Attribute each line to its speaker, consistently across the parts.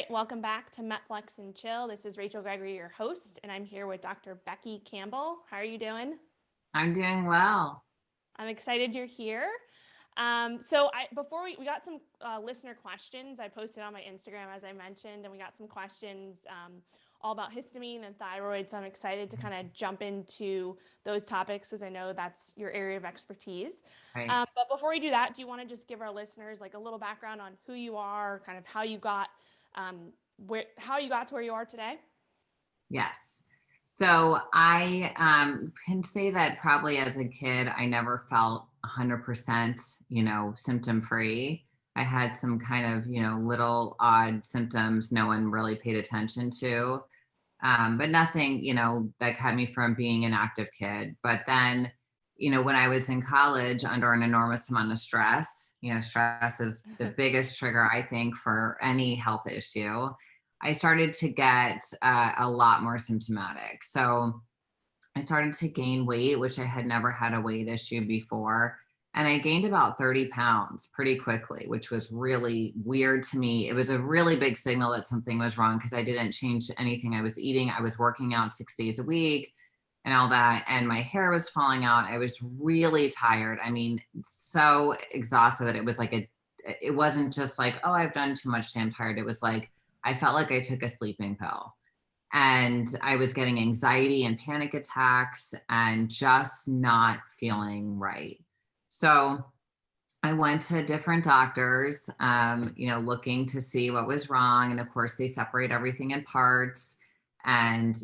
Speaker 1: right, welcome back to MetFlex and Chill. This is Rachel Gregory, your host, and I'm here with Dr. Becky Campbell. How are you doing?
Speaker 2: I'm doing well.
Speaker 1: I'm excited you're here. Before we got some listener questions. I posted on my Instagram, as I mentioned, and we got some questions all about histamine and thyroid. So I'm excited to kind of jump into those topics because I know that's your area of expertise.
Speaker 2: Right.
Speaker 1: But before we do that, do you want to just give our listeners like a little background on who you are, kind of how you got how you got to where you are today?
Speaker 2: Yes. So I can say that probably as a kid, I never felt 100%, symptom free. I had some kind of, little odd symptoms no one really paid attention to, but nothing, that kept me from being an active kid. But then, when I was in college under an enormous amount of stress, stress is the biggest trigger, I think, for any health issue. I started to get a lot more symptomatic. So I started to gain weight, which I had never had a weight issue before. And I gained about 30 pounds pretty quickly, which was really weird to me. It was a really big signal that something was wrong because I didn't change anything I was eating. I was working out 6 days a week and all that. And my hair was falling out. I was really tired. I mean, so exhausted that it was like it wasn't just like, oh, I've done too much today, I'm tired. It was like, I felt like I took a sleeping pill. And I was getting anxiety and panic attacks and just not feeling right. So I went to different doctors, looking to see what was wrong. And of course, they separate everything in parts. And,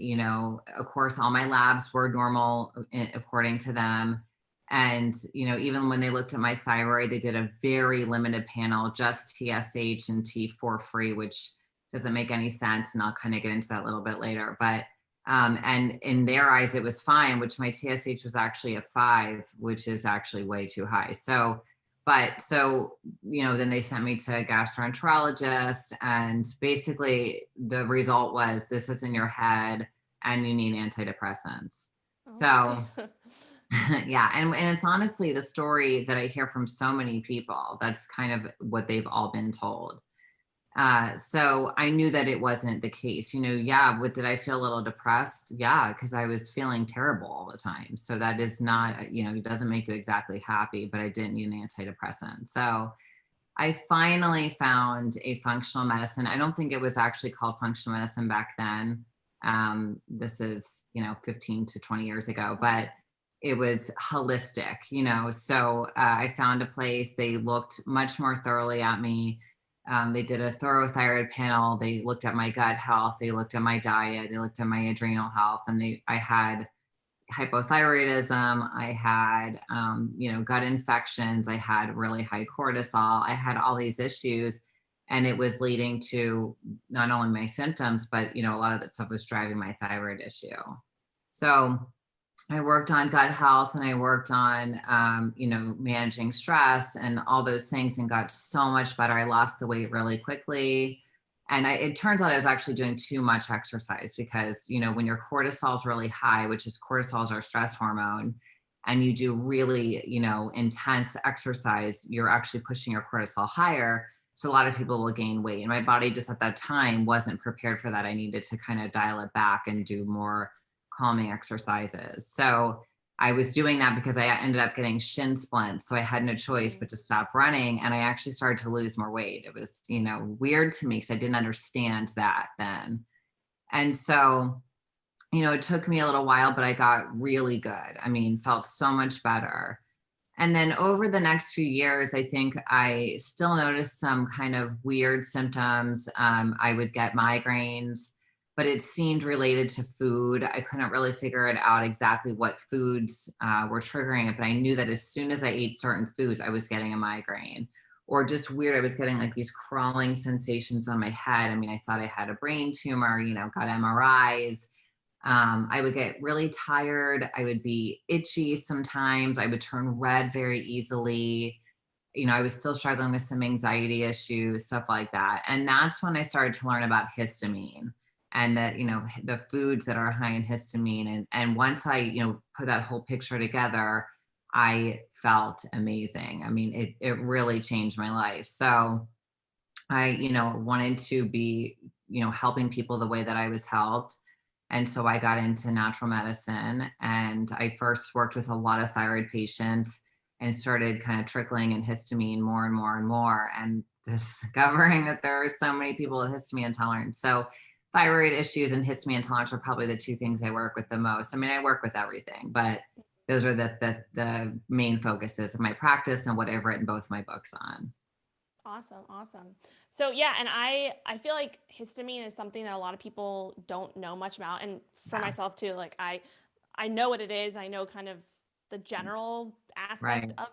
Speaker 2: of course, all my labs were normal according to them. And, even when they looked at my thyroid, they did a very limited panel, just TSH and T4 free, which doesn't make any sense. And I'll kind of get into that a little bit later. But, and in their eyes, it was fine, which my TSH was actually a 5, which is actually way too high. So, then they sent me to a gastroenterologist, and basically the result was, this is in your head and you need antidepressants.
Speaker 1: Okay.
Speaker 2: So yeah. And it's honestly the story that I hear from so many people. That's kind of what they've all been told. So I knew that it wasn't the case. Yeah, did I feel a little depressed? Yeah, because I was feeling terrible all the time. So that is not, it doesn't make you exactly happy, but I didn't need an antidepressant. So I finally found a functional medicine. I don't think it was actually called functional medicine back then. This is, 15 to 20 years ago, but it was holistic, So I found a place. They looked much more thoroughly at me. They did a thorough thyroid panel. They looked at my gut health. They looked at my diet. They looked at my adrenal health. And I had hypothyroidism. I had, gut infections. I had really high cortisol. I had all these issues. And it was leading to not only my symptoms, but, a lot of that stuff was driving my thyroid issue. So I worked on gut health, and I worked on, managing stress and all those things, and got so much better. I lost the weight really quickly. And it turns out I was actually doing too much exercise because, when your cortisol is really high, which is cortisol is our stress hormone, and you do really, intense exercise, you're actually pushing your cortisol higher. So a lot of people will gain weight. And my body just at that time wasn't prepared for that. I needed to kind of dial it back and do more calming exercises. So I was doing that because I ended up getting shin splints. So I had no choice but to stop running. And I actually started to lose more weight. It was, weird to me because I didn't understand that then. And so, it took me a little while, but I got really good. I mean, felt so much better. And then over the next few years, I think I still noticed some kind of weird symptoms. I would get migraines, but it seemed related to food. I couldn't really figure it out exactly what foods were triggering it, but I knew that as soon as I ate certain foods, I was getting a migraine. Or just weird, I was getting like these crawling sensations on my head. I mean, I thought I had a brain tumor, got MRIs. I would get really tired. I would be itchy sometimes. I would turn red very easily. I was still struggling with some anxiety issues, stuff like that. And that's when I started to learn about histamine and that, the foods that are high in histamine. And once I, put that whole picture together, I felt amazing. I mean, it really changed my life. So I, wanted to be helping people the way that I was helped. And so I got into natural medicine, and I first worked with a lot of thyroid patients and started kind of trickling in histamine more and more and more, and discovering that there are so many people with histamine intolerance. So thyroid issues and histamine intolerance are probably the two things I work with the most. I mean, I work with everything, but those are the main focuses of my practice and what I've written both my books on.
Speaker 1: Awesome. Awesome. So yeah, and I feel like histamine is something that a lot of people don't know much about. And for
Speaker 2: Yeah,
Speaker 1: myself too, like I know what it is. I know kind of the general aspect
Speaker 2: right.
Speaker 1: of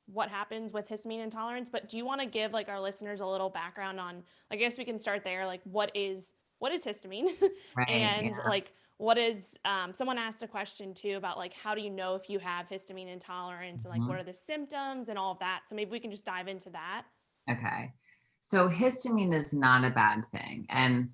Speaker 1: what happens with histamine intolerance, but do you want to give like our listeners a little background on, I guess we can start there, like what is histamine?
Speaker 2: Right.
Speaker 1: And
Speaker 2: Yeah.
Speaker 1: like what is someone asked a question too about like how do you know if you have histamine intolerance, and like what
Speaker 2: Mhm.
Speaker 1: are the symptoms and all of that. So maybe we can just dive into that.
Speaker 2: Okay. So histamine is not a bad thing. And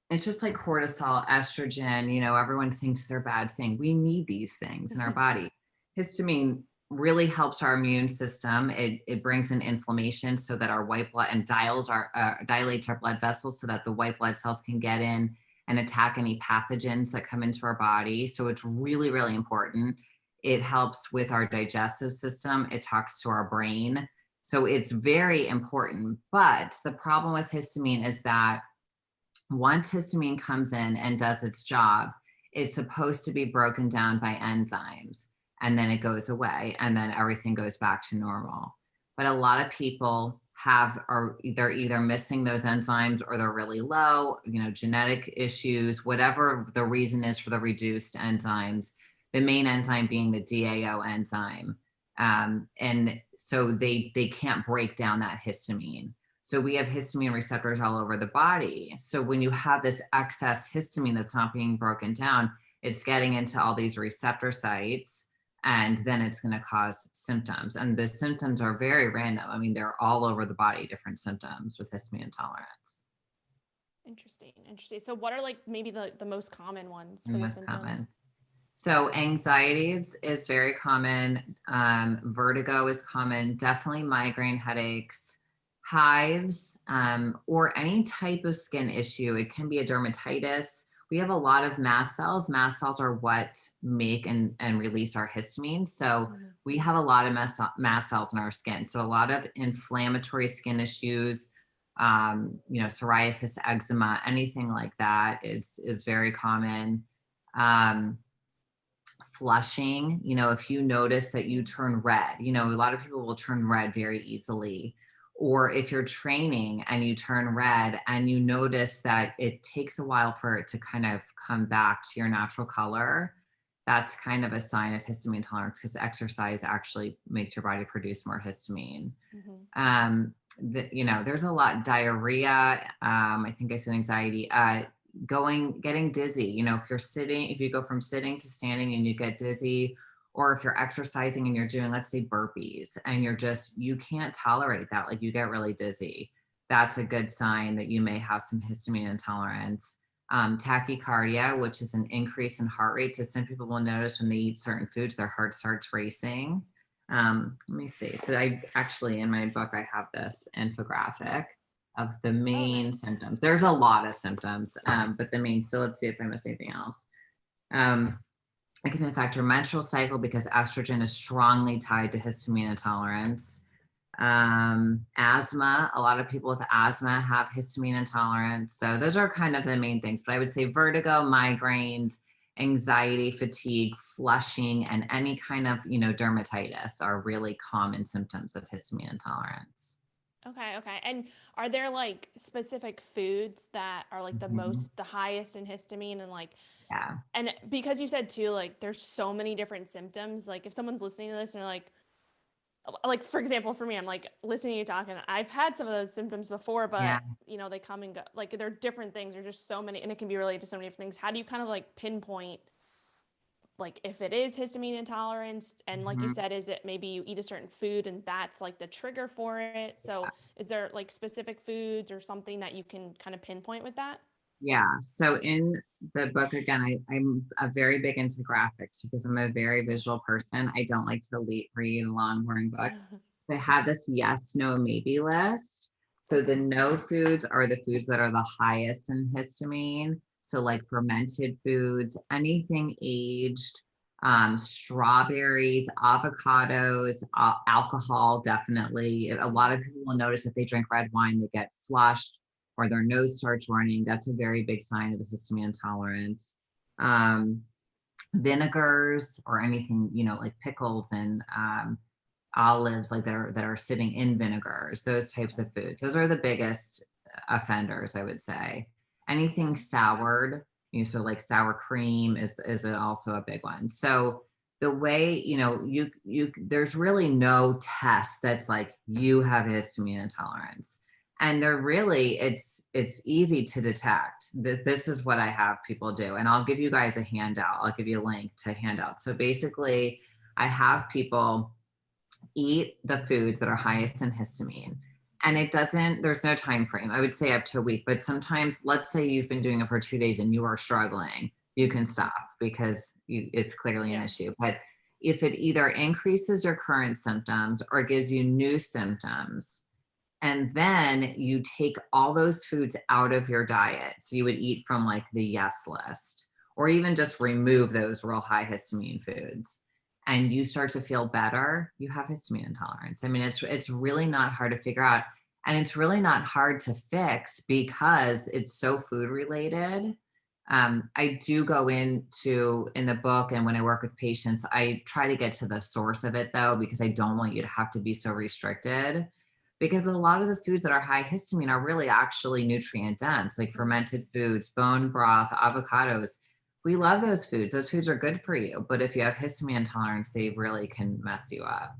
Speaker 2: it's just like cortisol, estrogen, everyone thinks they're a bad thing. We need these things in our body. Histamine really helps our immune system. It brings in inflammation so that our white blood and dilates our blood vessels so that the white blood cells can get in and attack any pathogens that come into our body. So it's really, really important. It helps with our digestive system. It talks to our brain. So it's very important. But the problem with histamine is that once histamine comes in and does its job, it's supposed to be broken down by enzymes, and then it goes away, and then everything goes back to normal. But a lot of people are they're either missing those enzymes, or they're really low, genetic issues, whatever the reason is for the reduced enzymes, the main enzyme being the DAO enzyme. And so they can't break down that histamine. So we have histamine receptors all over the body. So when you have this excess histamine that's not being broken down, it's getting into all these receptor sites, and then it's going to cause symptoms. And the symptoms are very random. I mean, they're all over the body, different symptoms with histamine intolerance.
Speaker 1: Interesting. Interesting. So what are like maybe the most common ones
Speaker 2: The
Speaker 1: for the
Speaker 2: most
Speaker 1: symptoms?
Speaker 2: common. So anxieties is very common. Vertigo is common. Definitely migraine headaches, hives, or any type of skin issue. It can be a dermatitis. We have a lot of mast cells. Mast cells are what make and release our histamine. So
Speaker 1: Mhm.
Speaker 2: we have a lot of mast cells in our skin. So a lot of inflammatory skin issues, psoriasis, eczema, anything like that is very common. Um, Flushing, if you notice that you
Speaker 1: Mhm.
Speaker 2: turn red, a lot of people will turn red very easily. Or if you're training and you turn red and you notice that it takes a while for it to kind of come back to your natural color, that's kind of a sign of histamine intolerance, because exercise actually makes your body produce more histamine.
Speaker 1: Mhm.
Speaker 2: There's a lot. Diarrhea, I think I said anxiety, getting dizzy. If you go from sitting to standing and you get dizzy, or if you're exercising and you're doing, let's say, burpees, and you can't tolerate that, like you get really dizzy, that's a good sign that you may have some histamine intolerance. Tachycardia, which is an increase in heart rate. So some people will notice when they eat certain foods, their heart starts racing. Let me see. So I actually, in my book, I have this infographic of the
Speaker 1: Oh,
Speaker 2: main
Speaker 1: nice.
Speaker 2: symptoms. There's a lot of symptoms, but so let's see if I miss anything else. Um, it can affect your menstrual cycle because estrogen is strongly tied to histamine intolerance. Asthma, a lot of people with asthma have histamine intolerance. So those are kind of the main things. But I would say vertigo, migraines, anxiety, fatigue, flushing, and any kind of, dermatitis are really common symptoms of histamine intolerance.
Speaker 1: Okay, okay. And are there like specific foods that are like
Speaker 2: Mhm.
Speaker 1: the highest in histamine, and like,
Speaker 2: Yeah.
Speaker 1: and because you said too, like there's so many different symptoms, like if someone's listening to this and they're like for example, for me, I'm like listening to you talking, I've had some of those symptoms before,
Speaker 2: Yeah.
Speaker 1: but they come and go. Like they're different things. There's just so many, and it can be related to so many different things. How do you kind of like pinpoint like if it is histamine intolerance, and like you
Speaker 2: Mhm.
Speaker 1: said, is it maybe you eat a certain food and that's like the trigger for it? So is there like specific foods or something that you can kind of pinpoint with that?
Speaker 2: Yeah. So in the book, again, I'm a very big into graphics because I'm a very visual person. I don't like to read long, boring books. They have this yes, no, maybe list. So the no foods are the foods that are the highest in histamine. So like fermented foods, anything aged, strawberries, avocados, alcohol, definitely. A lot of people will notice if they drink red wine, they get flushed or their nose starts running. That's a very big sign of a histamine intolerance. Vinegars or anything, like pickles and olives, like that are sitting in vinegars, those types of foods. Those are the biggest offenders, I would say. Anything soured, so like sour cream is also a big one. So the way, you there's really no test that's like you have histamine intolerance. And they're really, it's easy to detect. This is what I have people do. And I'll give you guys a handout. I'll give you a link to handout. So basically, I have people eat the foods that are highest in histamine. And there's no time frame. I would say up to a week, but sometimes, let's say you've been doing it for 2 days and you are struggling, you can stop because it's clearly an issue. But if it either increases your current symptoms or gives you new symptoms, and then you take all those foods out of your diet. So you would eat from like the yes list, or even just remove those real high histamine foods, and you start to feel better, you have histamine intolerance. I mean, it's really not hard to figure out. And it's really not hard to fix because it's so food related. I do go in the book, and when I work with patients, I try to get to the source of it though, because I don't want you to have to be so restricted. Because a lot of the foods that are high histamine are really actually nutrient dense, like fermented foods, bone broth, avocados. We love those foods. Those foods are good for you. But if you have histamine intolerance, they really can mess you up.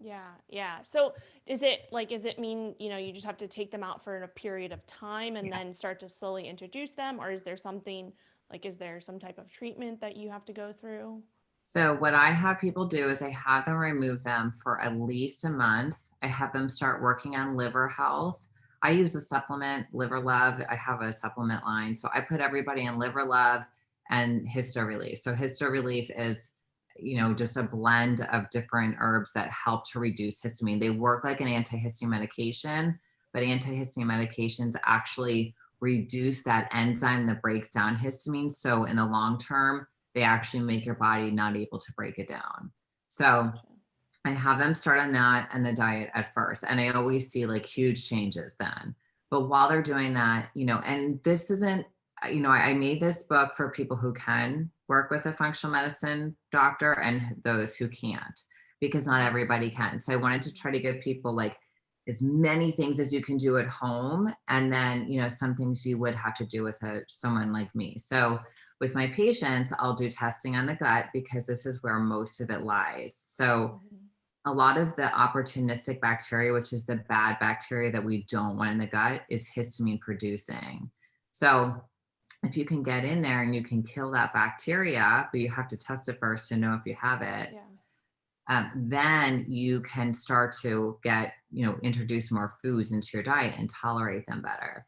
Speaker 1: Yeah. So does it mean, you just have to take them out for a period of time and then start to slowly introduce them? Or is there some type of treatment that you have to go through?
Speaker 2: So what I have people do is I have them remove them for at least a month. I have them start working on liver health. I use a supplement, Liver Love. I have a supplement line. So I put everybody in Liver Love and Histo Relief. So Histo Relief is, just a blend of different herbs that help to reduce histamine. They work like an antihistamine medication, but antihistamine medications actually reduce that enzyme that breaks down histamine. So in the long term, they actually make your body not able to break it down. So I have them start on that and the diet at first. And I always see like huge changes then. But while they're doing that, and this isn't, I made this book for people who can work with a functional medicine doctor and those who can't, because not everybody can. So I wanted to try to give people like as many things as you can do at home. And then, some things you would have to do with someone like me. So with my patients, I'll do testing on the gut because this is where most of it lies. So a lot of the opportunistic bacteria, which is the bad bacteria that we don't want in the gut, is histamine producing. So if you can get in there and you can kill that bacteria, but you have to test it first to know if you have it, then you can start to get, introduce more foods into your diet and tolerate them better.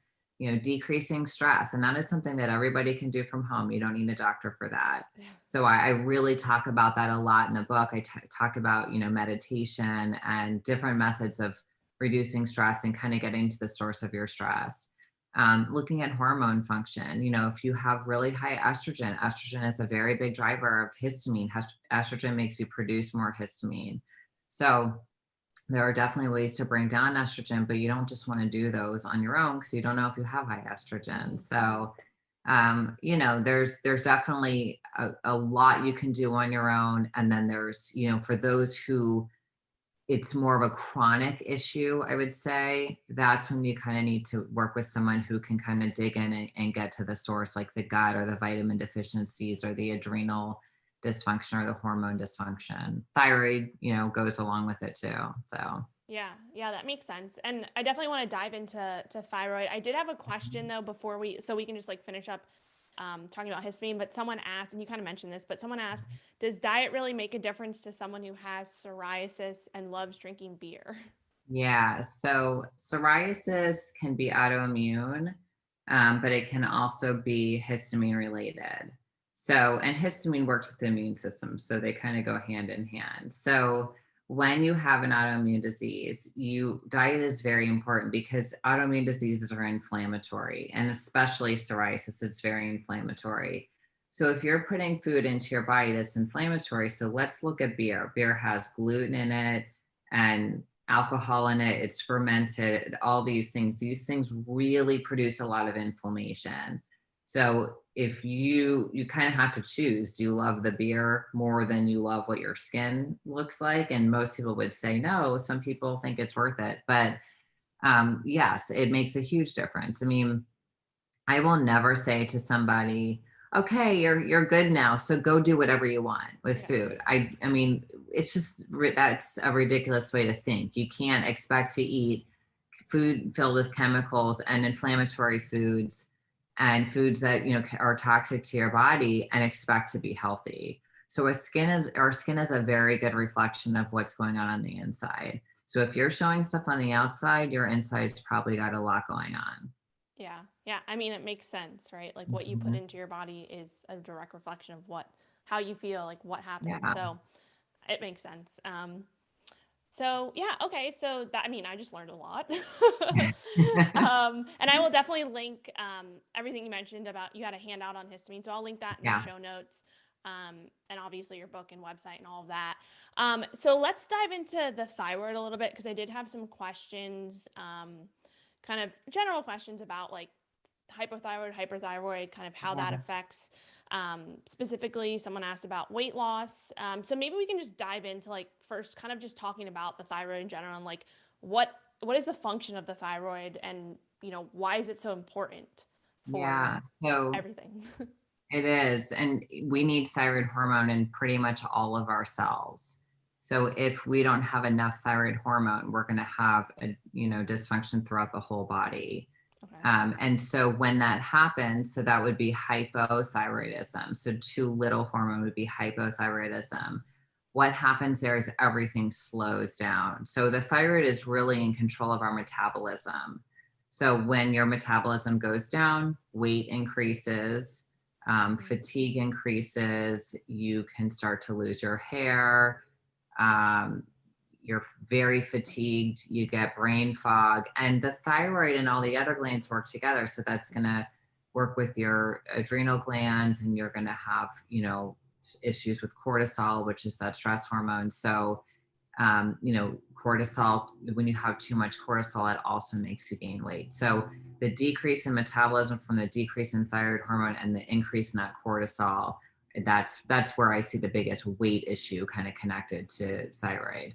Speaker 2: Decreasing stress. And that is something that everybody can do from home. You don't need a doctor for that. So I really talk about that a lot in the book. I talk about, meditation and different methods of reducing stress and kind of getting to the source of your stress. Looking at hormone function, if you have really high estrogen is a very big driver of histamine. Estrogen makes you produce more histamine. So there are definitely ways to bring down estrogen, but you don't just want to do those on your own because you don't know if you have high estrogen. So, there's definitely a lot you can do on your own. And then there's, for those who it's more of a chronic issue, I would say, that's when you kind of need to work with someone who can kind of dig in and get to the source, like the gut or the vitamin deficiencies or the adrenal dysfunction or the hormone dysfunction. Thyroid, goes along with it too. So
Speaker 1: Yeah, that makes sense. And I definitely want to dive into thyroid. I did have a question though before so we can just like finish up talking about histamine, but someone asked, and you kind of mentioned this, but someone asked, does diet really make a difference to someone who has psoriasis and loves drinking beer?
Speaker 2: yeah, so psoriasis can be autoimmune, but it can also be histamine related. So, and histamine works with the immune system, so they kind of go hand in hand. So when you have an autoimmune disease, diet is very important because autoimmune diseases are inflammatory, and especially psoriasis, it's very inflammatory. So if you're putting food into your body that's inflammatory, so let's look at beer. Beer has gluten in it and alcohol in it. It's fermented, all these things. These things really produce a lot of inflammation. So if you kind of have to choose, do you love the beer more than you love what your skin looks like? And most people would say no. Some people think it's worth it, but yes, it makes a huge difference. I mean, I will never say to somebody, okay, you're good now, so go do whatever you want with
Speaker 1: Yeah.
Speaker 2: food. I mean, it's just that's a ridiculous way to think. You can't expect to eat food filled with chemicals and inflammatory foods and foods that are toxic to your body and expect to be healthy. So our skin is a very good reflection of what's going on the inside. So if you're showing stuff on the outside, your inside's probably got a lot going on.
Speaker 1: Yeah. Yeah. I mean, it makes sense, right? Like what you put
Speaker 2: Mhm.
Speaker 1: into your body is a direct reflection of how you feel, like what happens.
Speaker 2: Yeah.
Speaker 1: So it makes sense. So yeah, okay. So that, I mean, I just learned a lot. And I will definitely link everything you mentioned about you had a handout on histamine. So I'll link that in the
Speaker 2: Yeah.
Speaker 1: show notes. And obviously your book and website and all of that. So let's dive into the thyroid a little bit because I did have some questions, kind of general questions about like hypothyroid, hyperthyroid, kind of how that
Speaker 2: Yeah.
Speaker 1: affects. Specifically, someone asked about weight loss. So maybe we can just dive into like first, kind of just talking about the thyroid in general and like what is the function of the thyroid and why is it so important for
Speaker 2: Yeah. So
Speaker 1: everything.
Speaker 2: it is. And we need thyroid hormone in pretty much all of our cells. So if we don't have enough thyroid hormone, we're going to have dysfunction throughout the whole body.
Speaker 1: Okay.
Speaker 2: And so when that happens, so that would be hypothyroidism. So too little hormone would be hypothyroidism. What happens there is everything slows down. So the thyroid is really in control of our metabolism. So when your metabolism goes down, weight increases, fatigue increases, you can start to lose your hair, um, you're very fatigued, you get brain fog, and the thyroid and all the other glands work together. So that's going to work with your adrenal glands, and you're going to have, issues with cortisol, which is that stress hormone. So, cortisol, when you have too much cortisol, it also makes you gain weight. So the decrease in metabolism from the decrease in thyroid hormone and the increase in that cortisol, that's where I see the biggest weight issue kind of connected to thyroid.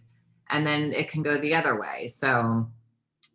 Speaker 2: And then it can go the other way. So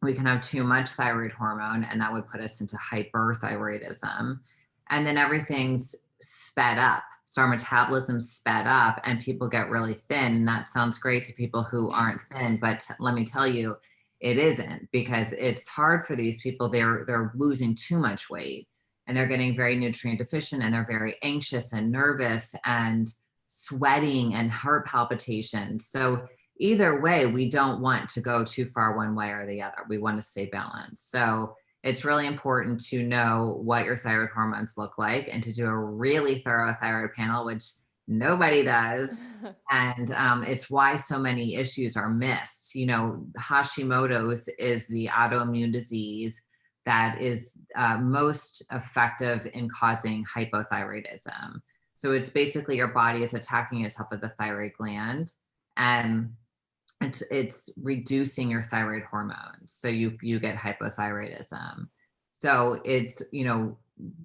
Speaker 2: we can have too much thyroid hormone, and that would put us into hyperthyroidism. And then everything's sped up. So our metabolism's sped up, and people get really thin. And that sounds great to people who aren't thin, but let me tell you, it isn't, because it's hard for these people. They're losing too much weight, and they're getting very nutrient deficient, and they're very anxious and nervous and sweating and heart palpitations. So either way, we don't want to go too far one way or the other. We want to stay balanced. So it's really important to know what your thyroid hormones look like and to do a really thorough thyroid panel, which nobody does. And it's why so many issues are missed. Hashimotos is the autoimmune disease that is most effective in causing hypothyroidism. So it's basically your body is attacking itself with the thyroid gland, and it's reducing your thyroid hormones, so you get hypothyroidism. So it's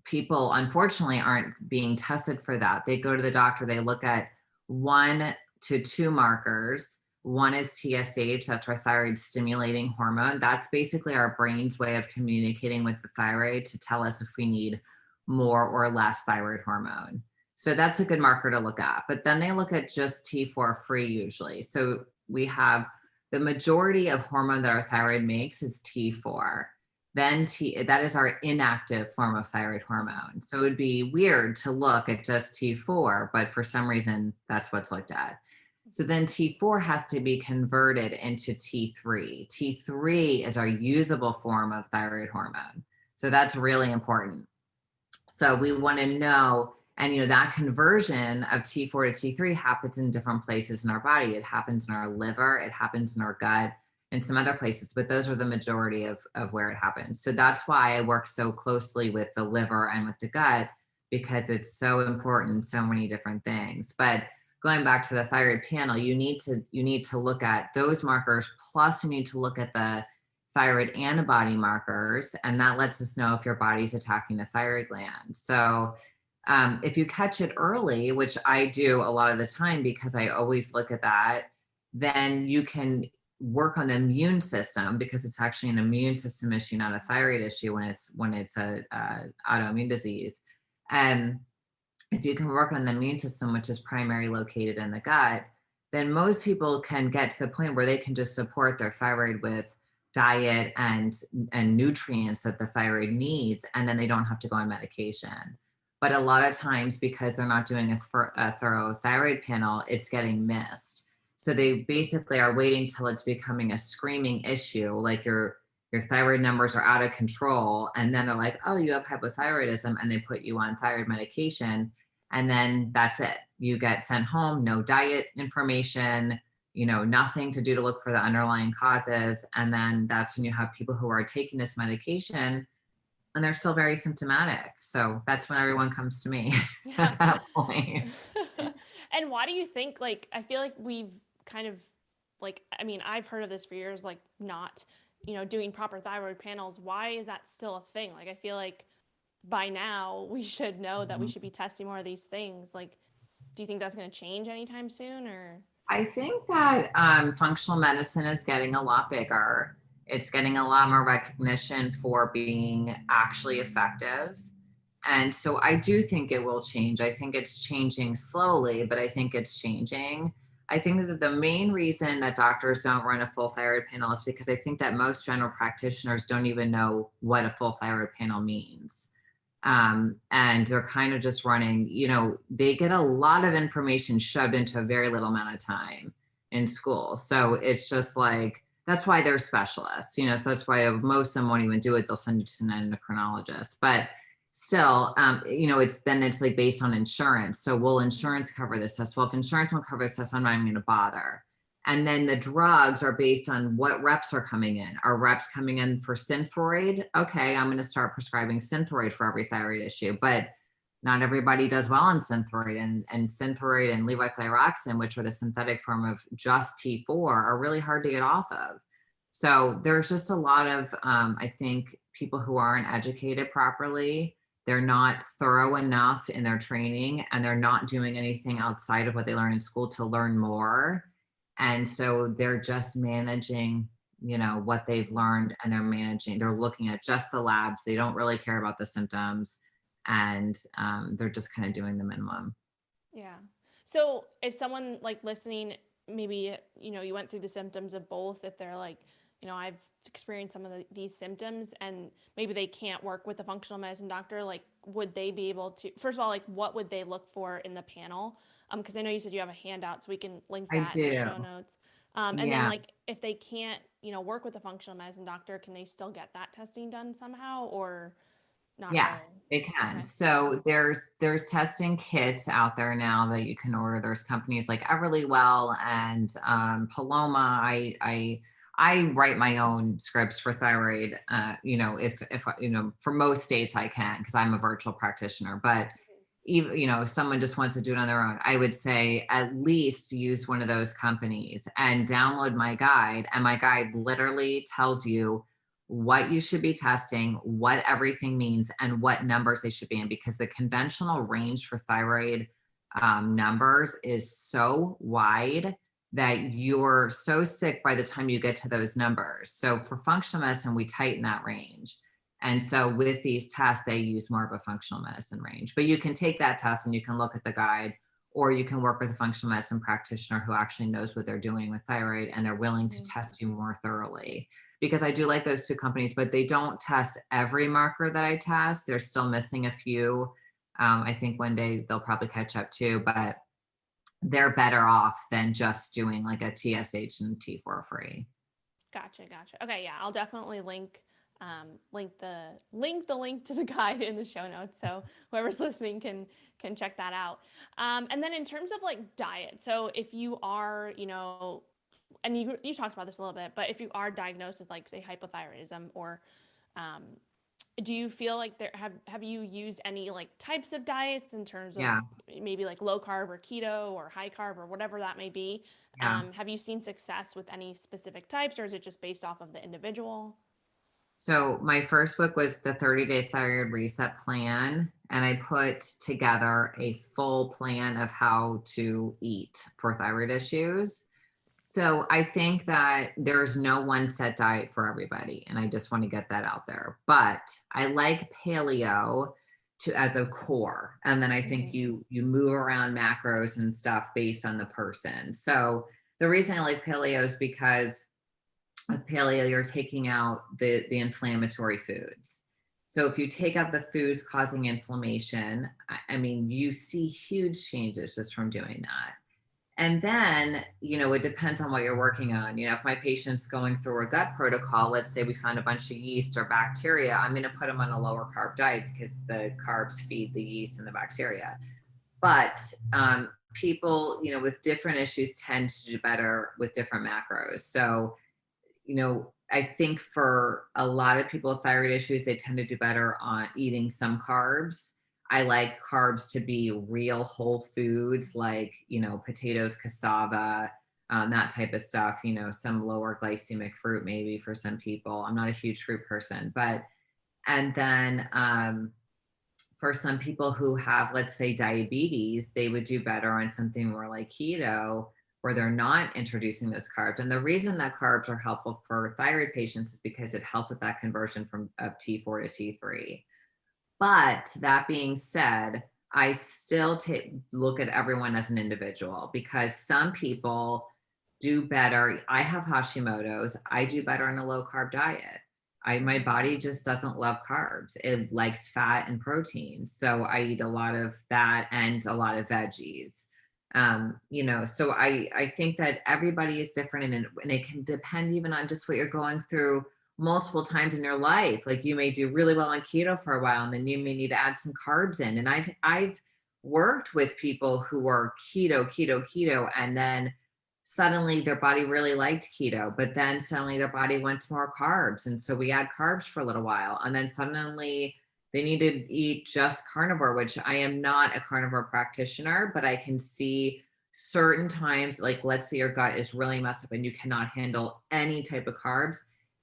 Speaker 2: people unfortunately aren't being tested for that. They go to the doctor, they look at 1 to 2 markers. One is TSH, that's our thyroid stimulating hormone. That's basically our brain's way of communicating with the thyroid to tell us if we need more or less thyroid hormone. So that's a good marker to look at. But then they look at just T4 free usually. So we have the majority of hormone that our thyroid makes is T4. Then that is our inactive form of thyroid hormone. So it would be weird to look at just T4, but for some reason that's what's looked at. So then T4 has to be converted into T3. T3 is our usable form of thyroid hormone. So that's really important. So we want to know And, that conversion of T4 to T3 happens in different places in our body. It happens in our liver, it happens in our gut, and some other places, but those are the majority of where it happens. So that's why I work so closely with the liver and with the gut, because it's so important, so many different things. But going back to the thyroid panel, you need to look at those markers, plus you need to look at the thyroid antibody markers, and that lets us know if your body's attacking the thyroid gland. So if you catch it early, which I do a lot of the time because I always look at that, then you can work on the immune system, because it's actually an immune system issue, not a thyroid issue when it's a autoimmune disease. And if you can work on the immune system, which is primarily located in the gut, then most people can get to the point where they can just support their thyroid with diet and nutrients that the thyroid needs, and then they don't have to go on medication. But a lot of times, because they're not doing a thorough thyroid panel, it's getting missed. So they basically are waiting till it's becoming a screaming issue, like your thyroid numbers are out of control, and then they're like, oh, you have hypothyroidism, and they put you on thyroid medication, and then that's it. You get sent home, no diet information, nothing to do to look for the underlying causes. And then that's when you have people who are taking this medication and they're still very symptomatic. So that's when everyone comes to me at that point.
Speaker 1: And why do you think, like, I feel like we've kind of, like, I mean, I've heard of this for years, like, not, doing proper thyroid panels. Why is that still a thing? Like, I feel like by now we should know that we should be testing more of these things. Like, do you think that's going to change anytime soon, or?
Speaker 2: I think that functional medicine is getting a lot bigger. It's getting a lot more recognition for being actually effective. And so I do think it will change. I think it's changing slowly, but I think it's changing. I think that the main reason that doctors don't run a full thyroid panel is because I think that most general practitioners don't even know what a full thyroid panel means. And they're kind of just running, they get a lot of information shoved into a very little amount of time in school. So it's just like, that's why they're specialists, so that's why most of them won't even do it. They'll send you to an endocrinologist. But still, it's like based on insurance. So will insurance cover this test? Well, if insurance won't cover this test, I'm not even going to bother. And then the drugs are based on what reps are coming in. Are reps coming in for Synthroid? Okay, I'm going to start prescribing Synthroid for every thyroid issue. But not everybody does well on Synthroid. And Synthroid and levothyroxine, which are the synthetic form of just T4, are really hard to get off of. So there's just a lot of, I think, people who aren't educated properly. They're not thorough enough in their training, and they're not doing anything outside of what they learn in school to learn more. And so they're just managing, what they've learned, and they're looking at just the labs. They don't really care about the symptoms, and they're just kind of doing the minimum.
Speaker 1: Yeah. So if someone, like, listening, maybe, you went through the symptoms of both, if they're like, I've experienced some of these symptoms, and maybe they can't work with a functional medicine doctor, like, would they be able to, first of all, like, what would they look for in the panel? Because I know you said you have a handout, so we can link
Speaker 2: I
Speaker 1: that in the
Speaker 2: do.
Speaker 1: show notes. And then,
Speaker 2: Yeah.
Speaker 1: like, if they can't, work with a functional medicine doctor, can they still get that testing done somehow, or not
Speaker 2: Yeah,
Speaker 1: really?
Speaker 2: they can.
Speaker 1: Okay.
Speaker 2: So there's testing kits out there now that you can order. There's companies like Everlywell and Paloma. I write my own scripts for thyroid. If for most states I can, because I'm a virtual practitioner. But even if someone just wants to do it on their own, I would say at least use one of those companies and download my guide. And my guide literally tells you what you should be testing, what everything means, and what numbers they should be in, because the conventional range for thyroid numbers is so wide that you're so sick by the time you get to those numbers. So for functional medicine, we tighten that range. And so with these tests, they use more of a functional medicine range. But you can take that test and you can look at the guide, or you can work with a functional medicine practitioner who actually knows what they're doing with thyroid, and they're willing to test you more thoroughly. Because I do like those two companies, but they don't test every marker that I test. They're still missing a few. I think one day they'll probably catch up too, but they're better off than just doing like a TSH and T4 free.
Speaker 1: Gotcha. Okay, yeah, I'll definitely link link the link to the guide in the show notes, so whoever's listening can check that out. And then in terms of like diet, so if you are, and you talked about this a little bit, but if you are diagnosed with like say hypothyroidism, or um, do you feel like have you used any like types of diets in terms of
Speaker 2: Yeah.
Speaker 1: maybe like low carb or keto or high carb or whatever that may be?
Speaker 2: Yeah.
Speaker 1: Have you seen success with any specific types, or is it just based off of the individual?
Speaker 2: So my first book was the 30-day Thyroid Reset Plan, and I put together a full plan of how to eat for thyroid issues. So I think that there's no one set diet for everybody, and I just want to get that out there. But I like paleo to as a core, and then I think
Speaker 1: Mm-hmm.
Speaker 2: you move around macros and stuff based on the person. So the reason I like paleo is because with paleo, you're taking out the inflammatory foods. So if you take out the foods causing inflammation, I mean, you see huge changes just from doing that. And then, it depends on what you're working on. If my patient's going through a gut protocol, let's say we found a bunch of yeast or bacteria, I'm going to put them on a lower carb diet because the carbs feed the yeast and the bacteria. But people, with different issues tend to do better with different macros. So I think for a lot of people with thyroid issues, they tend to do better on eating some carbs. I like carbs to be real whole foods like, potatoes, cassava, that type of stuff, some lower glycemic fruit maybe for some people. I'm not a huge fruit person, and then for some people who have, let's say, diabetes, they would do better on something more like keto, where they're not introducing those carbs. And the reason that carbs are helpful for thyroid patients is because it helps with that conversion from of T4 to T3. But that being said, I still look at everyone as an individual, because some people do better. I have Hashimotos. I do better on a low carb diet. My body just doesn't love carbs. It likes fat and protein. So I eat a lot of that and a lot of veggies. So I think that everybody is different, and it can depend even on just what you're going through multiple times in your life. Like you may do really well on keto for a while, and then you may need to add some carbs in. And I've worked with people who were keto, and then suddenly their body really liked keto, but then suddenly their body went to more carbs. And so we add carbs for a little while, and then suddenly they need to eat just carnivore, which I am not a carnivore practitioner, but I can see certain times, like let's say your gut is really messed up and you cannot handle any type of carbs,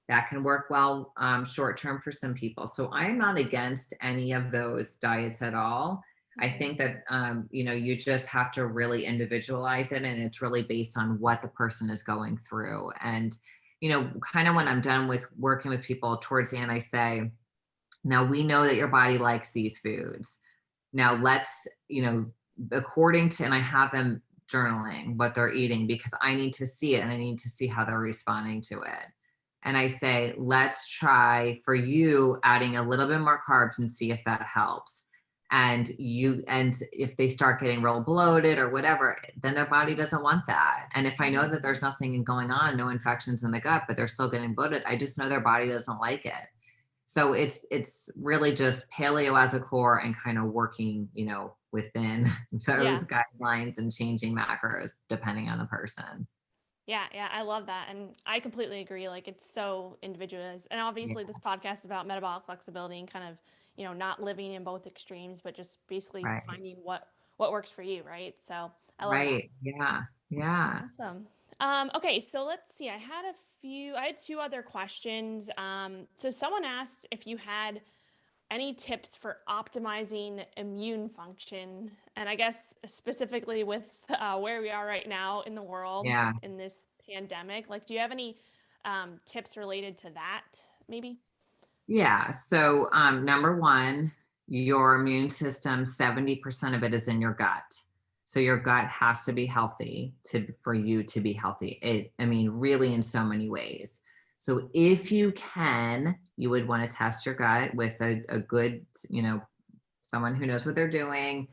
Speaker 2: that can work well short term for some people. So I'm not against any of those diets at all. I think that you just have to really individualize it, and it's really based on what the person is going through. And kind of when I'm done with working with people towards the end, I say, now we know that your body likes these foods. Now let's, according to, and I have them journaling what they're eating, because I need to see it and I need to see how they're responding to it. And I say, let's try for you adding a little bit more carbs and see if that helps. And if they start getting real bloated or whatever, then their body doesn't want that. And if I know that there's nothing going on, no infections in the gut, but they're still getting bloated, I just know their body doesn't like it. So it's really just paleo as a core, and kind of working, within
Speaker 1: Yeah.
Speaker 2: those guidelines and changing macros depending on the person.
Speaker 1: Yeah, I love that. And I completely agree. Like it's so individualized. And
Speaker 2: Yeah.
Speaker 1: obviously this podcast is about metabolic flexibility and kind of, not living in both extremes, but just basically
Speaker 2: Right.
Speaker 1: finding what works for you, right? So I love that.
Speaker 2: Right. Yeah. Yeah.
Speaker 1: Awesome. Okay, so let's see. I had two other questions. So someone asked if you had any tips for optimizing immune function, and I guess specifically with where we are right now in the world
Speaker 2: Yeah.
Speaker 1: in this pandemic, like, do you have any tips related to that, maybe?
Speaker 2: Yeah. So, number one, your immune system, 70% of it is in your gut. So your gut has to be healthy for you to be healthy. I mean, really in so many ways. So if you can, you would want to test your gut with a good, someone who knows what they're doing.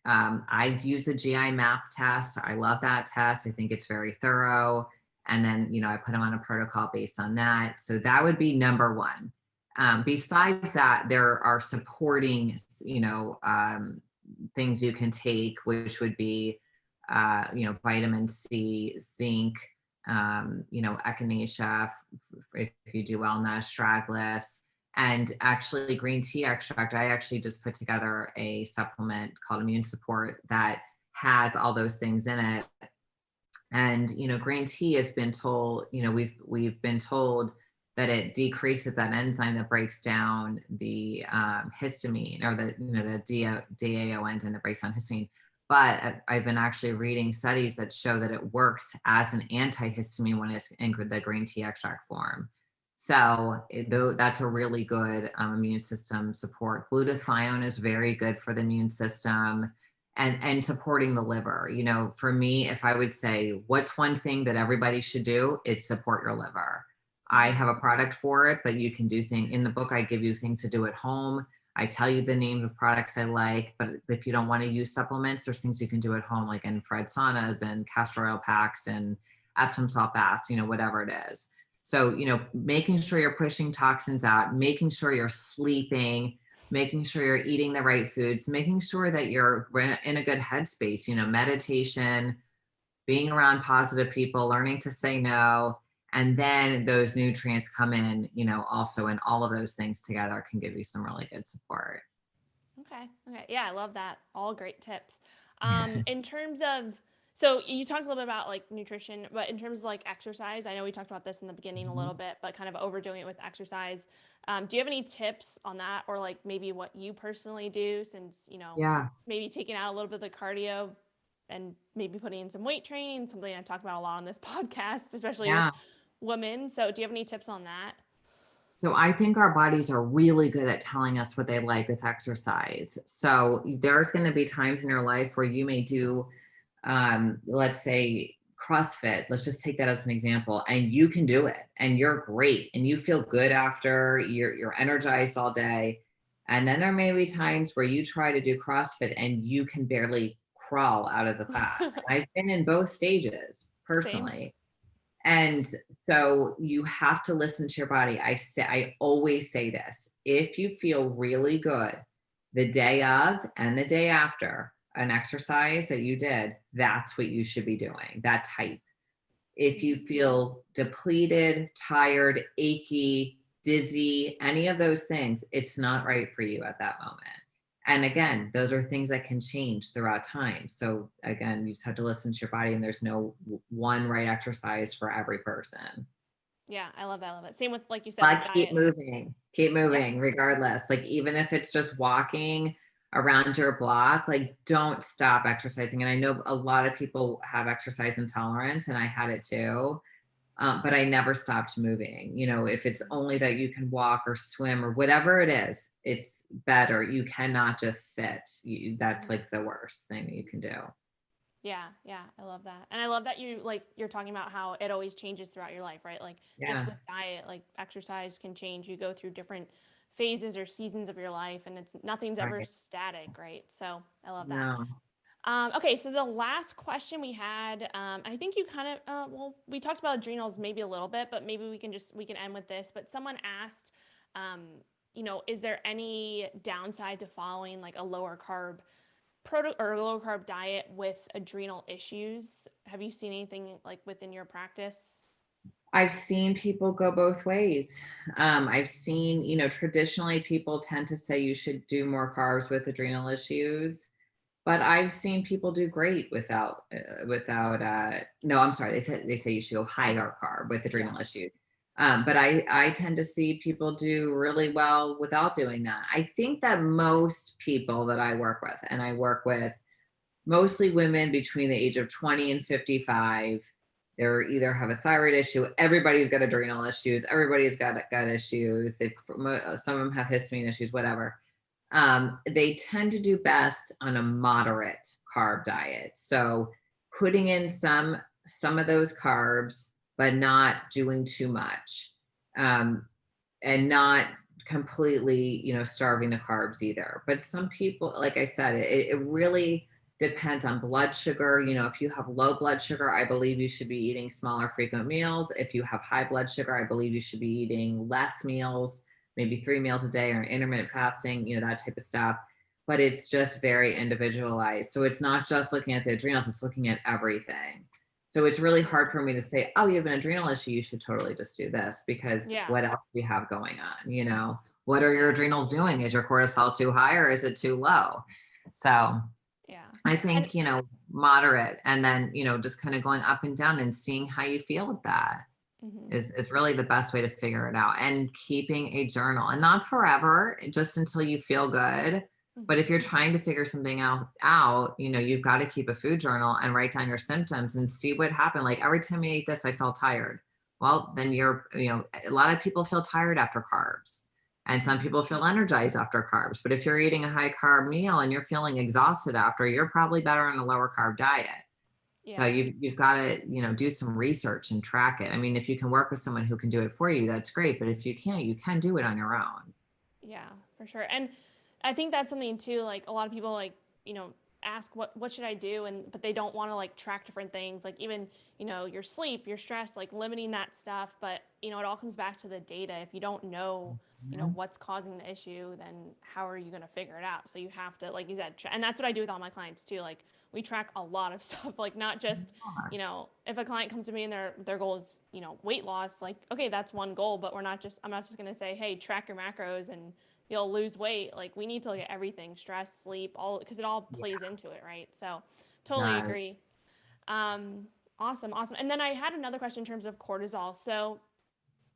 Speaker 2: I use the GI map test. I love that test. I think it's very thorough. And then, I put them on a protocol based on that. So that would be number one. Besides that, there are supporting, things you can take, which would be, vitamin C, zinc, echinacea, if you do well in that, astragalus, and actually green tea extract. I actually just put together a supplement called Immune Support that has all those things in it. And, green tea has been told, we've been told that it decreases that enzyme that breaks down the histamine, or the DAO enzyme that breaks down histamine. But I've been actually reading studies that show that it works as an antihistamine when it's in the green tea extract form. So that's a really good immune system support. Glutathione is very good for the immune system, and supporting the liver. For me, if I would say what's one thing that everybody should do, it's support your liver. I have a product for it, but you can do things in the book. I give you things to do at home. I tell you the name of products I like, but if you don't want to use supplements, there's things you can do at home, like infrared saunas and castor oil packs and Epsom salt baths, whatever it is. So, making sure you're pushing toxins out, making sure you're sleeping, making sure you're eating the right foods, making sure that you're in a good headspace, meditation, being around positive people, learning to say no. And then those nutrients come in, also, and all of those things together can give you some really good support.
Speaker 1: Okay. Yeah, I love that. All great tips. In terms of, so you talked a little bit about like nutrition, but in terms of like exercise, I know we talked about this in the beginning a little bit, but kind of overdoing it with exercise. Do you have any tips on that, or like maybe what you personally do, since,
Speaker 2: Yeah.
Speaker 1: maybe taking out a little bit of the cardio and maybe putting in some weight training, something I talk about a lot on this podcast, especially with
Speaker 2: Yeah.
Speaker 1: women. So do you have any tips on that?
Speaker 2: So I think our bodies are really good at telling us what they like with exercise. So there's going to be times in your life where you may do, let's say, CrossFit. Let's just take that as an example, and you can do it, and you're great, and you feel good after. You're energized all day. And then there may be times where you try to do CrossFit and you can barely crawl out of the class. And I've been in both stages
Speaker 1: Same.
Speaker 2: personally. And so you have to listen to your body. I always say this: if you feel really good the day of and the day after an exercise that you did, that's what you should be doing, that type. If you feel depleted, tired, achy, dizzy, any of those things, it's not right for you at that moment. And again, those are things that can change throughout time. So again, you just have to listen to your body, and there's no one right exercise for every person.
Speaker 1: Yeah, I love that. I love it. Same with, like you said, with
Speaker 2: But keep
Speaker 1: diet. Yeah.
Speaker 2: moving regardless. Like, even if it's just walking around your block, like, don't stop exercising. And I know a lot of people have exercise intolerance, and I had it too. But I never stopped moving. If it's only that you can walk or swim or whatever it is, it's better. You cannot just sit. That's like the worst thing that you can do.
Speaker 1: Yeah, I love that. And I love that you're talking about how it always changes throughout your life, right? Like just
Speaker 2: Yeah.
Speaker 1: with diet, like exercise can change. You go through different phases or seasons of your life, and nothing's ever
Speaker 2: Right.
Speaker 1: static, right? So I love that.
Speaker 2: No.
Speaker 1: Okay, so the last question we had, I think you kind of, well, we talked about adrenals maybe a little bit, but maybe we can end with this. But someone asked, is there any downside to following like a lower carb or low carb diet with adrenal issues? Have you seen anything like within your practice?
Speaker 2: I've seen people go both ways. I've seen, traditionally people tend to say you should do more carbs with adrenal issues, but I've seen people do great no, I'm sorry. They say you should go higher carb with
Speaker 1: Yeah.
Speaker 2: adrenal issues. But I tend to see people do really well without doing that. I think that most people that I work with, and I work with mostly women between the age of 20 and 55, they either have a thyroid issue. Everybody's got adrenal issues. Everybody's got gut issues. Some of them have histamine issues, whatever. They tend to do best on a moderate carb diet. So putting in some of those carbs, but not doing too much, and not completely, starving the carbs either. But some people, like I said, it really depends on blood sugar. If you have low blood sugar, I believe you should be eating smaller frequent meals. If you have high blood sugar, I believe you should be eating less meals. maybe 3 meals a day or intermittent fasting, that type of stuff. But it's just very individualized. So it's not just looking at the adrenals, it's looking at everything. So it's really hard for me to say, oh, you have an adrenal issue, you should totally just do this, because
Speaker 1: Yeah.
Speaker 2: what else do you have going on? What are your adrenals doing? Is your cortisol too high or is it too low? So
Speaker 1: Yeah.
Speaker 2: I think, moderate, and then, just kind of going up and down and seeing how you feel with that is really the best way to figure it out, and keeping a journal, and not forever, just until you feel good. But if you're trying to figure something out, you've got to keep a food journal and write down your symptoms and see what happened. Like, every time I ate this, I felt tired. Well, then a lot of people feel tired after carbs, and some people feel energized after carbs. But if you're eating a high carb meal and you're feeling exhausted after, you're probably better on a lower carb diet.
Speaker 1: Yeah.
Speaker 2: So you've got to, do some research and track it. I mean, if you can work with someone who can do it for you, that's great. But if you can't, you can do it on your own.
Speaker 1: Yeah, for sure. And I think that's something too, like a lot of people ask what should I do, but they don't want to like track different things, like even, your sleep, your stress, like limiting that stuff. But, it all comes back to the data. If you don't know, what's causing the issue, then how are you going to figure it out? So you have to, like you said, and that's what I do with all my clients too. Like, we track a lot of stuff, like not just, if a client comes to me and their goal is, weight loss, like, okay, that's one goal, but I'm not just going to say, hey, track your macros and you'll lose weight. Like, we need to look at everything, stress, sleep, all, because it all plays into it, right? So totally agree. Awesome. And then I had another question in terms of cortisol. So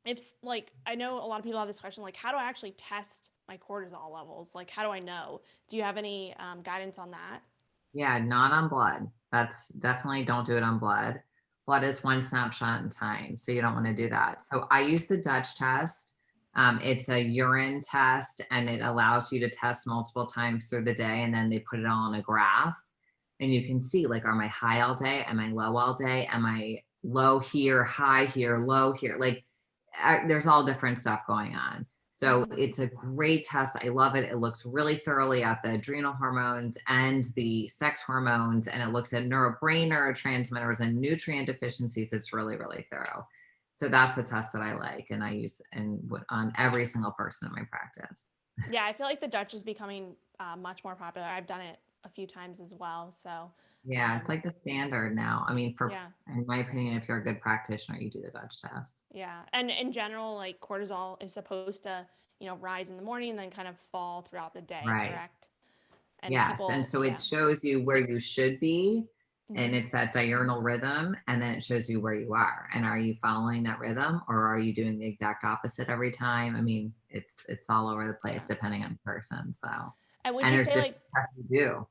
Speaker 1: if, like, I know a lot of people have this question, like, how do I actually test my cortisol levels? Like, how do I know? Do you have any guidance on that?
Speaker 2: Yeah, not on blood. That's definitely, don't do it on blood. Blood is one snapshot in time, so you don't want to do that. So I use the Dutch test. It's a urine test, and it allows you to test multiple times through the day, and then they put it all on a graph, and you can see, like, am I high all day? Am I low all day? Am I low here, high here, low here? Like, there's all different stuff going on. So it's a great test. I love it. It looks really thoroughly at the adrenal hormones and the sex hormones, and it looks at brain neurotransmitters and nutrient deficiencies. It's really, really thorough. So that's the test that I like, and I use on every single person in my practice.
Speaker 1: Yeah, I feel like the Dutch is becoming much more popular. I've done it a few times as well. So
Speaker 2: Yeah, it's like the standard now. I mean,
Speaker 1: yeah.
Speaker 2: in my opinion, if you're a good practitioner, you do the Dutch test.
Speaker 1: Yeah. And in general, like cortisol is supposed to, rise in the morning and then kind of fall throughout the day,
Speaker 2: Right.
Speaker 1: correct? And
Speaker 2: Yes. And
Speaker 1: people,
Speaker 2: so it
Speaker 1: yeah.
Speaker 2: shows you where you should be, and it's that diurnal rhythm, and then it shows you where you are. And are you following that rhythm, or are you doing the exact opposite every time? I mean, it's all over the place depending on the person. So,
Speaker 1: And would
Speaker 2: and
Speaker 1: you
Speaker 2: there's
Speaker 1: say
Speaker 2: different
Speaker 1: like,
Speaker 2: stuff you do.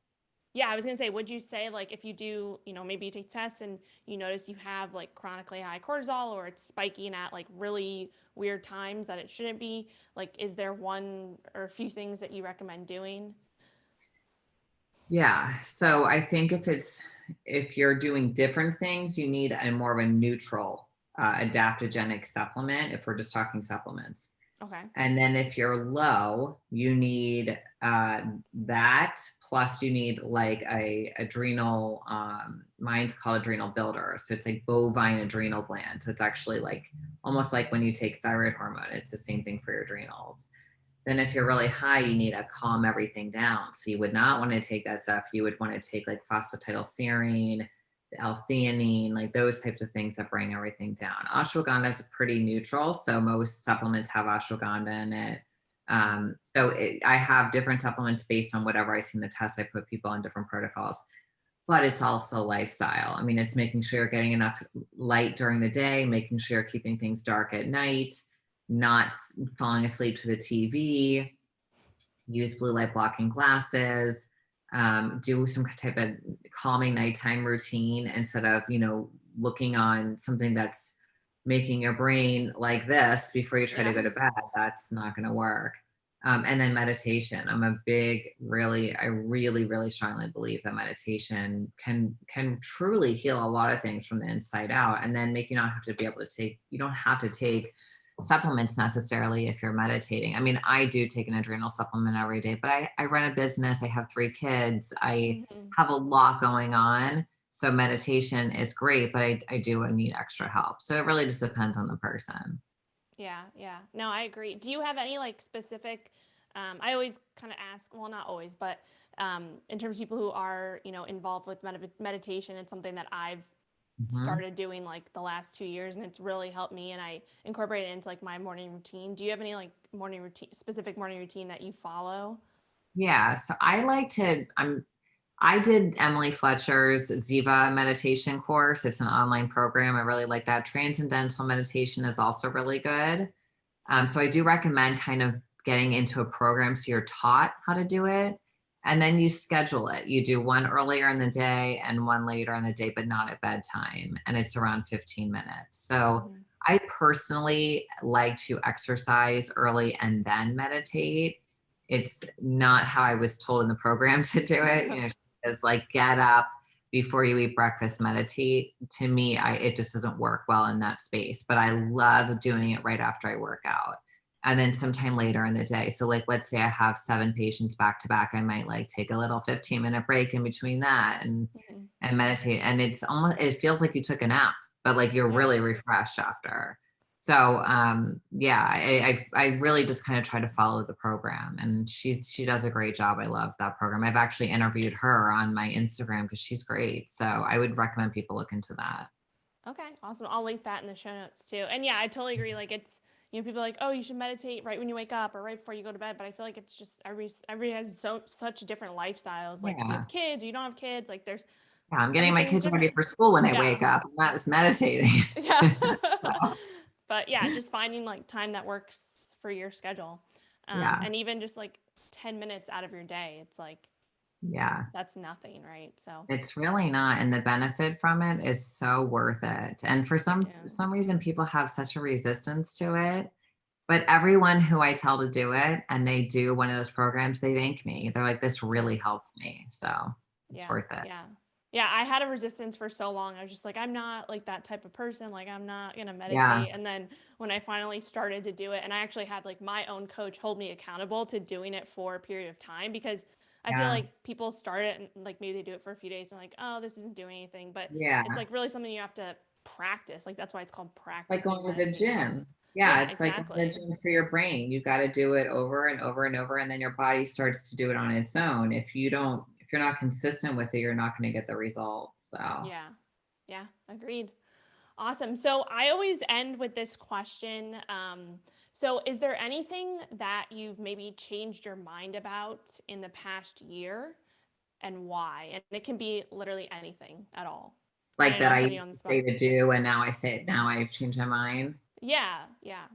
Speaker 1: yeah, I was gonna say, would you say like if you do, maybe you take tests and you notice you have like chronically high cortisol or it's spiking at like really weird times that it shouldn't be, like, is there one or a few things that you recommend doing?
Speaker 2: Yeah. So I think if you're doing different things, you need a more of a neutral adaptogenic supplement, if we're just talking supplements.
Speaker 1: Okay.
Speaker 2: And then if you're low, you need that, plus you need like a adrenal, mine's called adrenal builder. So it's like bovine adrenal gland. So it's actually like almost like when you take thyroid hormone, it's the same thing for your adrenals. Then if you're really high, you need to calm everything down. So you would not want to take that stuff. You would want to take like phosphatidylserine, L-theanine, like those types of things that bring everything down. Ashwagandha is pretty neutral, so most supplements have ashwagandha in it. I have different supplements based on whatever I see in the test. I put people on different protocols, but it's also lifestyle. I mean, it's making sure you're getting enough light during the day, making sure you're keeping things dark at night, not falling asleep to the TV, use blue light blocking glasses, do some type of calming nighttime routine instead of, looking on something that's making your brain like this before you try to go to bed. That's not going to work. And then meditation. I really, really strongly believe that meditation can truly heal a lot of things from the inside out, and then make you not have to be able to take, you don't have to take supplements necessarily if you're meditating. I mean, I do take an adrenal supplement every day, but I run a business. I have 3 kids. I have a lot going on. So meditation is great, but I do need extra help. So it really just depends on the person.
Speaker 1: Yeah, yeah. No, I agree. Do you have any like specific, I always kind of ask, well, not always, but in terms of people who are, involved with meditation, it's something that I've
Speaker 2: Mhm.
Speaker 1: started doing like the last 2 years, and it's really helped me, and I incorporate it into like my morning routine. Do you have any like morning routine, specific morning routine that you follow?
Speaker 2: Yeah. So I like to, I did Emily Fletcher's Ziva meditation course. It's an online program. I really like that. Transcendental meditation is also really good. So I do recommend kind of getting into a program so you're taught how to do it. And then you schedule it. You do one earlier in the day and one later in the day, but not at bedtime. And it's around 15 minutes. So
Speaker 1: Mhm.
Speaker 2: I personally like to exercise early and then meditate. It's not how I was told in the program to do it. She says like get up before you eat breakfast, meditate. To me, it just doesn't work well in that space. But I love doing it right after I work out and then sometime later in the day. So like, let's say I have 7 patients back to back, I might like take a little 15-minute break in between that
Speaker 1: Mhm.
Speaker 2: and meditate. And it feels like you took a nap, but like you're
Speaker 1: Yeah.
Speaker 2: really refreshed after. So yeah, I really just kind of try to follow the program, and she does a great job. I love that program. I've actually interviewed her on my Instagram because she's great. So I would recommend people look into that.
Speaker 1: Okay, awesome. I'll link that in the show notes too. And yeah, I totally agree. Like it's, people are like, oh, you should meditate right when you wake up or right before you go to bed. But I feel like it's just everybody has such different lifestyles. Like if you
Speaker 2: Yeah.
Speaker 1: have kids or you don't have kids, like there's
Speaker 2: Yeah, I'm getting my
Speaker 1: everything's
Speaker 2: kids ready
Speaker 1: different.
Speaker 2: for school when I
Speaker 1: Yeah.
Speaker 2: wake up. And that was meditating.
Speaker 1: Yeah.
Speaker 2: So,
Speaker 1: But yeah, just finding like time that works for your schedule.
Speaker 2: yeah.
Speaker 1: And even just like 10 minutes out of your day, it's like
Speaker 2: Yeah.
Speaker 1: that's nothing, right? So,
Speaker 2: It's really not, and the benefit from it is so worth it. And for
Speaker 1: yeah.
Speaker 2: some reason, people have such a resistance to it. But everyone who I tell to do it and they do one of those programs, they thank me. They're like, "This
Speaker 1: Yeah.
Speaker 2: really helped me." So it's
Speaker 1: Yeah,
Speaker 2: worth it.
Speaker 1: yeah. Yeah, I had a resistance for so long. I was just like, I'm not like that type of person. Like, I'm not going to
Speaker 2: Yeah.
Speaker 1: meditate. And then when I finally started to do it, and I actually had like my own coach hold me accountable to doing it for a period of time, because I feel
Speaker 2: Yeah.
Speaker 1: like people start it and like maybe they do it for a few days and like, oh, this isn't doing anything. But it's
Speaker 2: Yeah.
Speaker 1: like really something you have to practice. Like, that's why it's called
Speaker 2: Like
Speaker 1: practicing
Speaker 2: going to the
Speaker 1: meditation.
Speaker 2: gym. Yeah,
Speaker 1: Yeah,
Speaker 2: it's like going to the
Speaker 1: exactly.
Speaker 2: gym for your brain. You got to do it over and over and over, and then your body starts to do it on its own. If you're not consistent with it, you're not going to get the results. So
Speaker 1: Yeah. Yeah, agreed. Awesome. So I always end with this question. So, is there anything that you've maybe changed your mind about in the past year, and why? And it can be literally anything at all. And I
Speaker 2: like
Speaker 1: know
Speaker 2: that
Speaker 1: I'm
Speaker 2: I
Speaker 1: putting you
Speaker 2: used
Speaker 1: on the
Speaker 2: to say
Speaker 1: spot.
Speaker 2: to do, and now I say it. Now I've changed my mind.
Speaker 1: Yeah, yeah,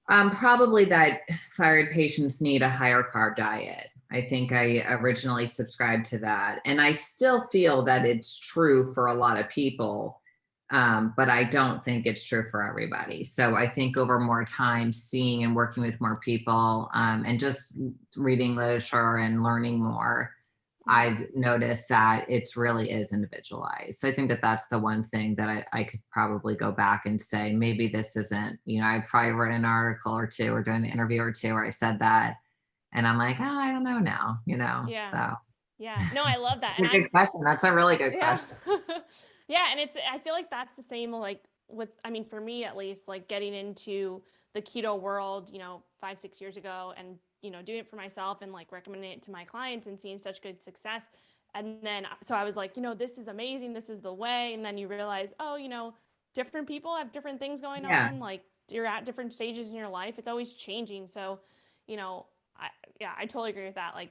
Speaker 2: Probably that thyroid patients need a higher carb diet. I think I originally subscribed to that. And I still feel that it's true for a lot of people, but I don't think it's true for everybody. So I think over more time, seeing and working with more people and just reading literature and learning more,
Speaker 1: hmm
Speaker 2: I've noticed that it's really is individualized. So I think that that's the one thing that I could probably go back and say, maybe this isn't, I've probably written an article or two or done an interview or two where I said that. And I'm like, oh, I don't know now,
Speaker 1: yeah,
Speaker 2: So
Speaker 1: yeah. No, I love that, and
Speaker 2: it's a good question. That's a really good
Speaker 1: yeah,
Speaker 2: question.
Speaker 1: yeah, and I feel like that's the same like with, I mean, for me at least, like getting into the keto world, 5, 6 years ago, and doing it for myself and like recommending it to my clients and seeing such good success. And then so I was like, this is amazing, this is the way. And then you realize, oh, different people have different things going
Speaker 2: Yeah.
Speaker 1: on. Like you're at different stages in your life. It's always changing. So, you know, I yeah, I totally agree with that. Like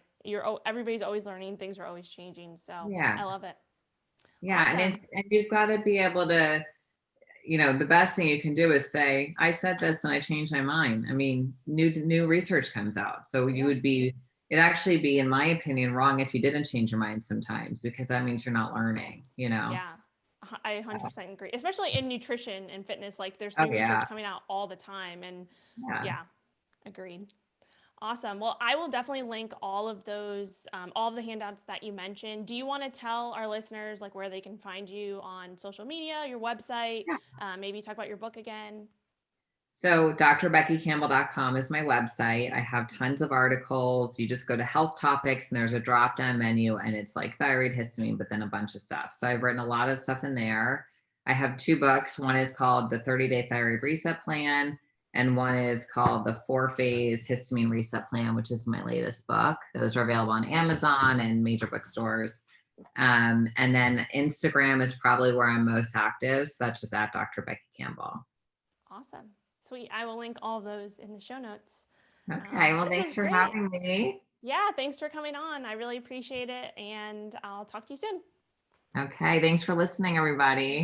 Speaker 1: everybody's always learning, things are always changing. So
Speaker 2: Yeah.
Speaker 1: I love it.
Speaker 2: Yeah.
Speaker 1: Awesome.
Speaker 2: And you've got to be able to, the best thing you can do is say, I said this and I changed my mind. I mean, new research comes out. So
Speaker 1: Yeah.
Speaker 2: it'd actually be, in my opinion, wrong if you didn't change your mind sometimes, because that means you're not learning.
Speaker 1: Yeah. I
Speaker 2: So,
Speaker 1: 100% agree. Especially in nutrition and fitness, like there's
Speaker 2: oh
Speaker 1: new
Speaker 2: yeah.
Speaker 1: research coming out all the time, and
Speaker 2: Yeah.
Speaker 1: yeah, agreed. Awesome. Well, I will definitely link all of those, all of the handouts that you mentioned. Do you want to tell our listeners like where they can find you on social media, your website, maybe talk about your book again?
Speaker 2: So drbeckycampbell.com is my website. I have tons of articles. You just go to health topics and there's a drop down menu and it's like thyroid, histamine, but then a bunch of stuff. So I've written a lot of stuff in there. I have 2 books. One is called The 30-Day Thyroid Reset Plan, and one is called the 4-Phase Histamine Reset Plan, which is my latest book. Those are available on Amazon and major bookstores. And then Instagram is probably where I'm most active. So that's just at Dr. Becky Campbell.
Speaker 1: Awesome. Sweet. I will link all of those in the show notes.
Speaker 2: Okay. Well, thanks for having me.
Speaker 1: Yeah. Thanks for coming on. I really appreciate it. And I'll talk to you soon.
Speaker 2: Okay. Thanks for listening, everybody.